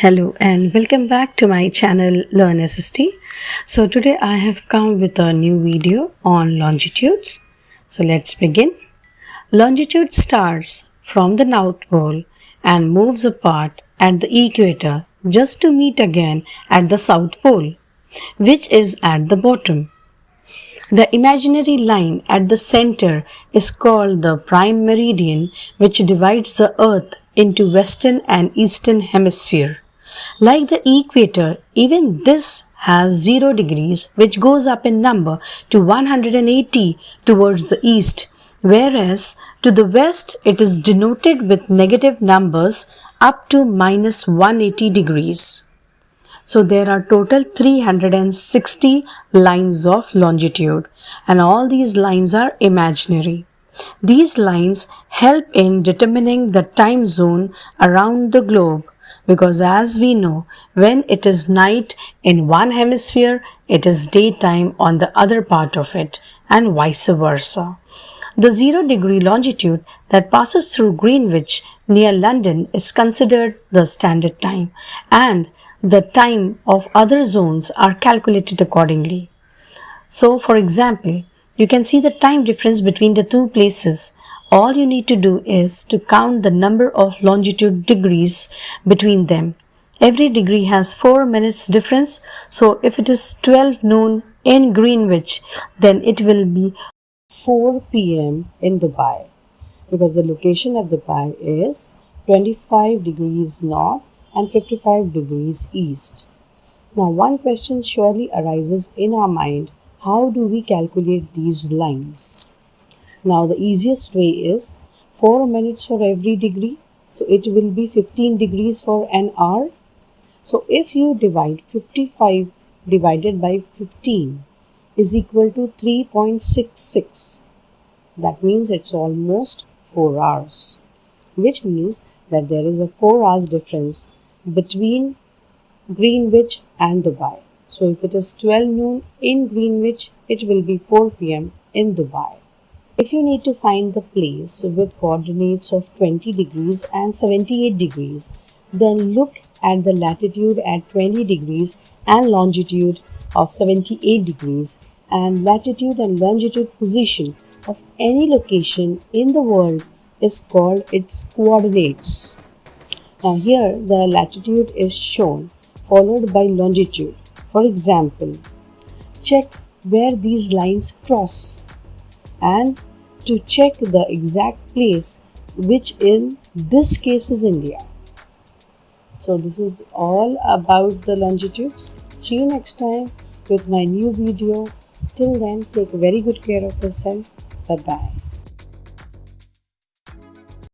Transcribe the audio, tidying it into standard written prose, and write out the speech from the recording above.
Hello and welcome back to my channel Learn SST. So today I have come with a new video on longitudes. So let's begin. Longitude starts from the North Pole and moves apart at the equator just to meet again at the South Pole, which is at the bottom. The imaginary line at the center is called the prime meridian, which divides the earth into western and eastern hemisphere. Like the equator, even this has 0 degrees, which goes up in number to 180 towards the east, whereas to the west it is denoted with negative numbers up to minus 180 degrees. So there are total 360 lines of longitude, and all these lines are imaginary. These lines help in determining the time zone around the globe, because as we know, when it is night in one hemisphere, it is daytime on the other part of it, and vice versa. The 0-degree longitude that passes through Greenwich near London is considered the standard time, and the time of other zones are calculated accordingly. So, for example, you can see the time difference between the two places. All you need to do is to count the number of longitude degrees between them. Every degree has 4 minutes difference. So if it is 12 noon in Greenwich, then it will be 4 p.m. in Dubai, because the location of Dubai is 25 degrees north and 55 degrees east. Now one question surely arises in our mind: how do we calculate these lines? Now the easiest way is 4 minutes for every degree, so it will be 15 degrees for an hour. So if you divide 55 divided by 15 is equal to 3.66, that means it's almost 4 hours, which means that there is a 4 hours difference between Greenwich and Dubai. So if it is 12 noon in Greenwich, it will be 4 p.m. in Dubai. If you need to find the place with coordinates of 20 degrees and 78 degrees, then look at the latitude at 20 degrees and longitude of 78 degrees, and latitude and longitude position of any location in the world is called its coordinates. Now here the latitude is shown, followed by longitude. For example, check where these lines cross and to check the exact place, which in this case is India. So this is all about the longitudes. See you next time with my new video. Till then, take very good care of yourself. Bye-bye.